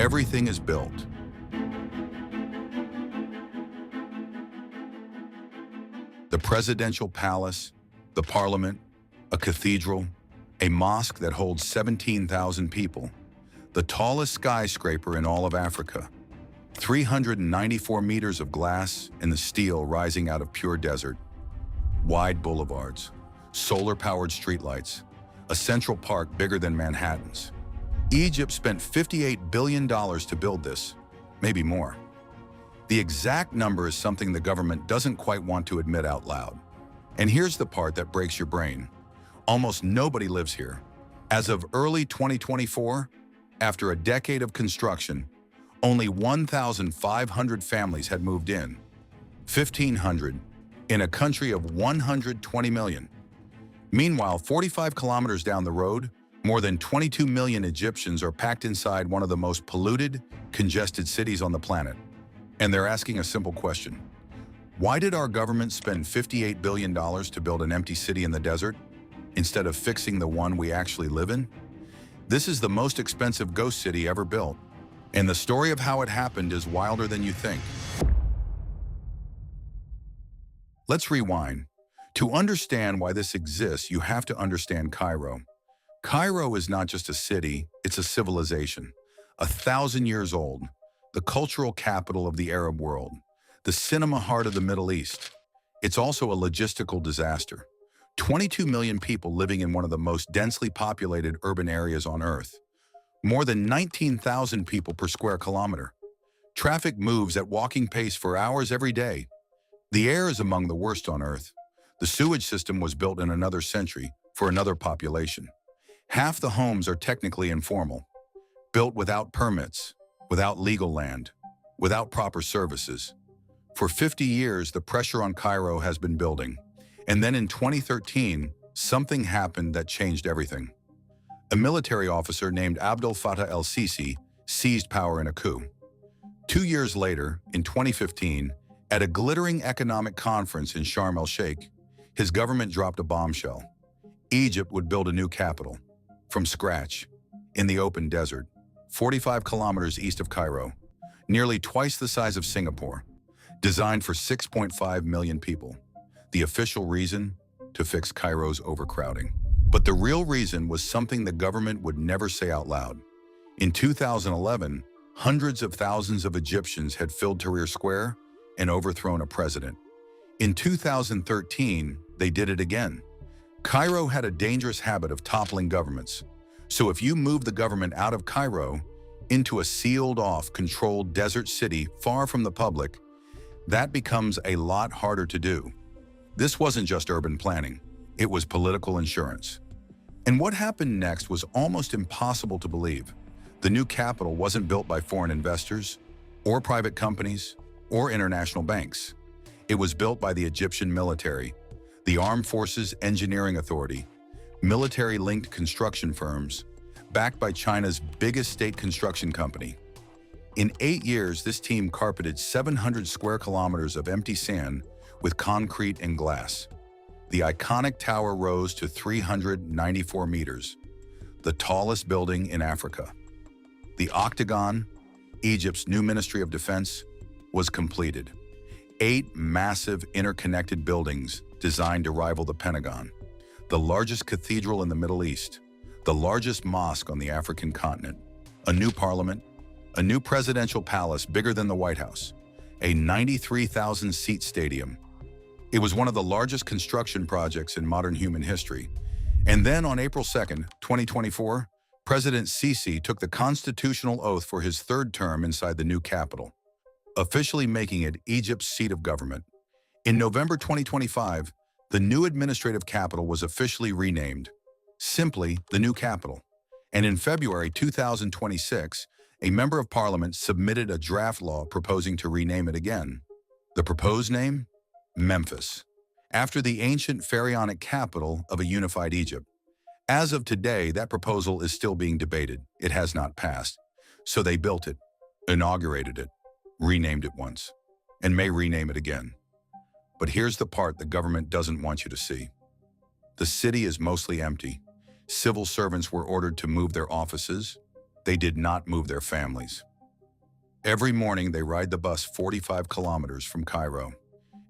Everything is built. The presidential palace, the parliament, a cathedral, a mosque that holds 17,000 people, the tallest skyscraper in all of Africa, 394 meters of glass and the steel rising out of pure desert, wide boulevards, solar-powered streetlights, a central park bigger than Manhattan's. Egypt spent $58 billion to build this, maybe more. The exact number is something the government doesn't quite want to admit out loud. And here's the part that breaks your brain. Almost nobody lives here. As of early 2024, after a decade of construction, only 1,500 families had moved in. 1,500 in a country of 120 million. Meanwhile, 45 kilometers down the road, more than 22 million Egyptians are packed inside one of the most polluted, congested cities on the planet. And they're asking a simple question. Why did our government spend $58 billion to build an empty city in the desert instead of fixing the one we actually live in? This is the most expensive ghost city ever built. And the story of how it happened is wilder than you think. Let's rewind. To understand why this exists, you have to understand Cairo. Cairo is not just a city, it's a civilization. 1,000 years old, the cultural capital of the Arab world, the cinema heart of the Middle East. It's also a logistical disaster. 22 million people living in one of the most densely populated urban areas on Earth. More than 19,000 people per square kilometer. Traffic moves at walking pace for hours every day. The air is among the worst on Earth. The sewage system was built in another century for another population. Half the homes are technically informal, built without permits, without legal land, without proper services. For 50 years, the pressure on Cairo has been building. And then in 2013, something happened that changed everything. A military officer named Abdel Fattah el-Sisi seized power in a coup. 2 years later, in 2015, at a glittering economic conference in Sharm el-Sheikh, his government dropped a bombshell. Egypt would build a new capital, from scratch, in the open desert, 45 kilometers east of Cairo, nearly twice the size of Singapore, designed for 6.5 million people. The official reason? To fix Cairo's overcrowding. But the real reason was something the government would never say out loud. In 2011, hundreds of thousands of Egyptians had filled Tahrir Square and overthrown a president. In 2013, they did it again. Cairo had a dangerous habit of toppling governments. So if you move the government out of Cairo into a sealed-off, controlled desert city far from the public, that becomes a lot harder to do. This wasn't just urban planning, it was political insurance. And what happened next was almost impossible to believe. The new capital wasn't built by foreign investors, or private companies, or international banks. It was built by the Egyptian military, the Armed Forces Engineering Authority, military-linked construction firms, backed by China's biggest state construction company. In 8 years, this team carpeted 700 square kilometers of empty sand with concrete and glass. The iconic tower rose to 394 meters, the tallest building in Africa. The Octagon, Egypt's new Ministry of Defense, was completed. 8 massive interconnected buildings designed to rival the Pentagon, the largest cathedral in the Middle East, the largest mosque on the African continent, a new parliament, a new presidential palace bigger than the White House, a 93,000-seat stadium. It was one of the largest construction projects in modern human history. And then on April 2nd, 2024, President Sisi took the constitutional oath for his 3rd term inside the new capital, officially making it Egypt's seat of government. In November 2025, the new administrative capital was officially renamed, simply the new capital. And in February 2026, a member of parliament submitted a draft law proposing to rename it again. The proposed name? Memphis, after the ancient pharaonic capital of a unified Egypt. As of today, that proposal is still being debated. It has not passed. So they built it, inaugurated it, renamed it once, and may rename it again. But here's the part the government doesn't want you to see. The city is mostly empty. Civil servants were ordered to move their offices. They did not move their families. Every morning they ride the bus 45 kilometers from Cairo.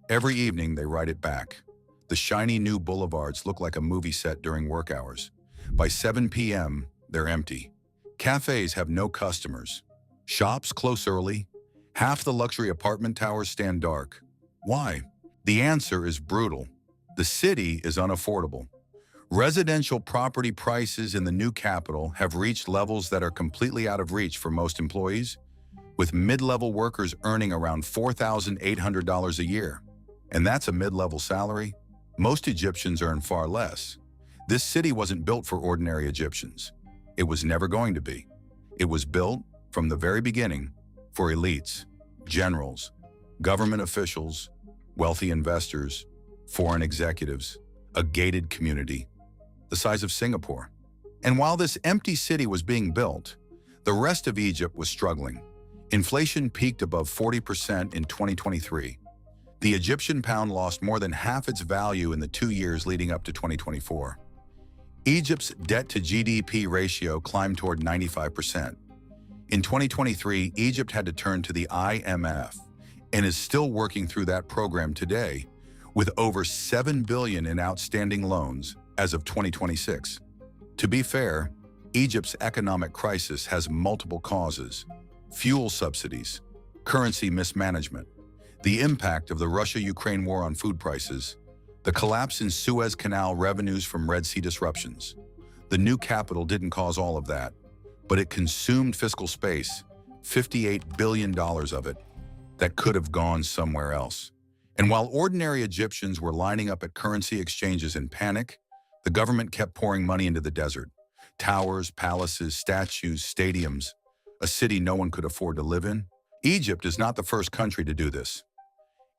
Every evening they ride it back. The shiny new boulevards look like a movie set during work hours. By 7 p.m., they're empty. Cafes have no customers. Shops close early. Half the luxury apartment towers stand dark. Why? The answer is brutal. The city is unaffordable. Residential property prices in the new capital have reached levels that are completely out of reach for most employees, with mid-level workers earning around $4,800 a year. And that's a mid-level salary. Most Egyptians earn far less. This city wasn't built for ordinary Egyptians. It was never going to be. It was built, from the very beginning, for elites, generals, government officials, wealthy investors, foreign executives, a gated community, the size of Singapore. And while this empty city was being built, the rest of Egypt was struggling. Inflation peaked above 40% in 2023. The Egyptian pound lost more than half its value in the 2 years leading up to 2024. Egypt's debt-to-GDP ratio climbed toward 95%. In 2023, Egypt had to turn to the IMF and is still working through that program today, with over $7 billion in outstanding loans as of 2026. To be fair, Egypt's economic crisis has multiple causes: fuel subsidies, currency mismanagement, the impact of the Russia-Ukraine war on food prices, the collapse in Suez Canal revenues from Red Sea disruptions. The new capital didn't cause all of that, but it consumed fiscal space, $58 billion of it, that could have gone somewhere else. And while ordinary Egyptians were lining up at currency exchanges in panic, the government kept pouring money into the desert. Towers, palaces, statues, stadiums, a city no one could afford to live in. Egypt is not the first country to do this.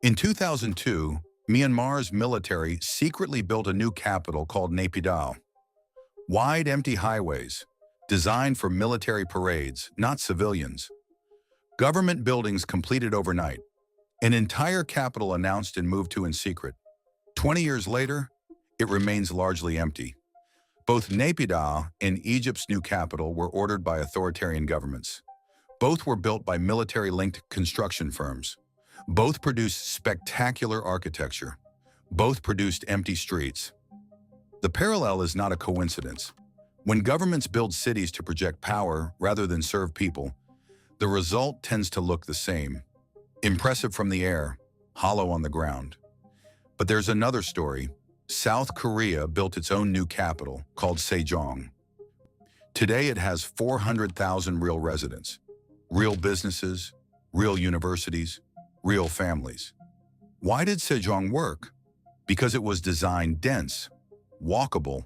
In 2002, Myanmar's military secretly built a new capital called Naypyidaw. Wide, empty highways, designed for military parades, not civilians. Government buildings completed overnight. An entire capital announced and moved to in secret. 20 years later, it remains largely empty. Both Naypyidaw and Egypt's new capital were ordered by authoritarian governments. Both were built by military-linked construction firms. Both produced spectacular architecture. Both produced empty streets. The parallel is not a coincidence. When governments build cities to project power rather than serve people, the result tends to look the same. Impressive from the air, hollow on the ground. But there's another story. South Korea built its own new capital, called Sejong. Today it has 400,000 real residents, real businesses, real universities, real families. Why did Sejong work? Because it was designed dense, walkable,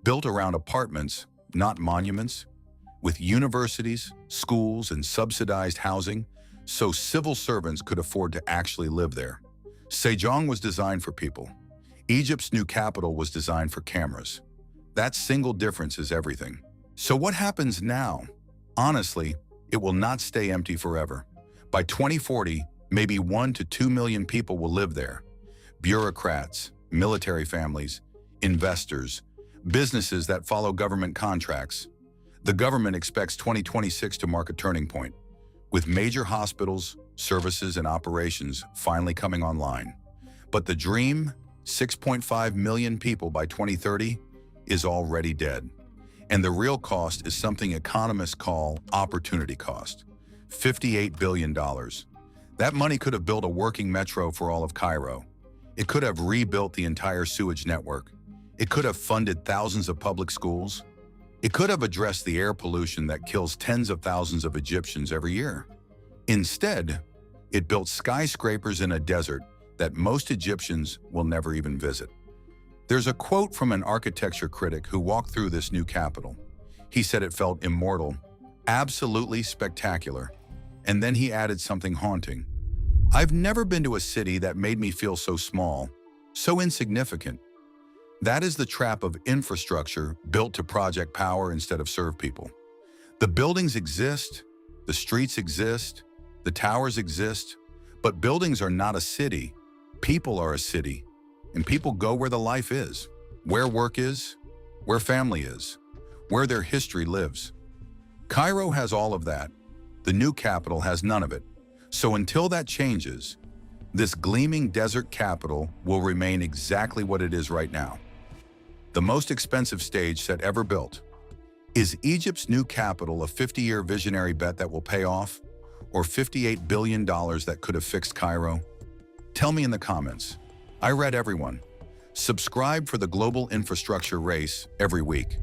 built around apartments, not monuments, with universities, schools, and subsidized housing, so civil servants could afford to actually live there. Sejong was designed for people. Egypt's new capital was designed for cameras. That single difference is everything. So what happens now? Honestly, it will not stay empty forever. By 2040, maybe 1 to 2 million people will live there. Bureaucrats, military families, investors, businesses that follow government contracts. The government expects 2026 to mark a turning point, with major hospitals, services, and operations finally coming online. But the dream, 6.5 million people by 2030, is already dead. And the real cost is something economists call opportunity cost, $58 billion. That money could have built a working metro for all of Cairo. It could have rebuilt the entire sewage network. It could have funded thousands of public schools. It could have addressed the air pollution that kills tens of thousands of Egyptians every year. Instead, it built skyscrapers in a desert that most Egyptians will never even visit. There's a quote from an architecture critic who walked through this new capital. He said it felt immortal, absolutely spectacular. And then he added something haunting. I've never been to a city that made me feel so small, so insignificant. That is the trap of infrastructure built to project power instead of serve people. The buildings exist, the streets exist, the towers exist, but buildings are not a city. People are a city, and people go where the life is, where work is, where family is, where their history lives. Cairo has all of that, The new capital has none of it. So until that changes, this gleaming desert capital will remain exactly what it is right now. The most expensive stage set ever built. Is Egypt's new capital a 50-year visionary bet that will pay off? Or $58 billion that could have fixed Cairo? Tell me in the comments. I read everyone. Subscribe for the global infrastructure race every week.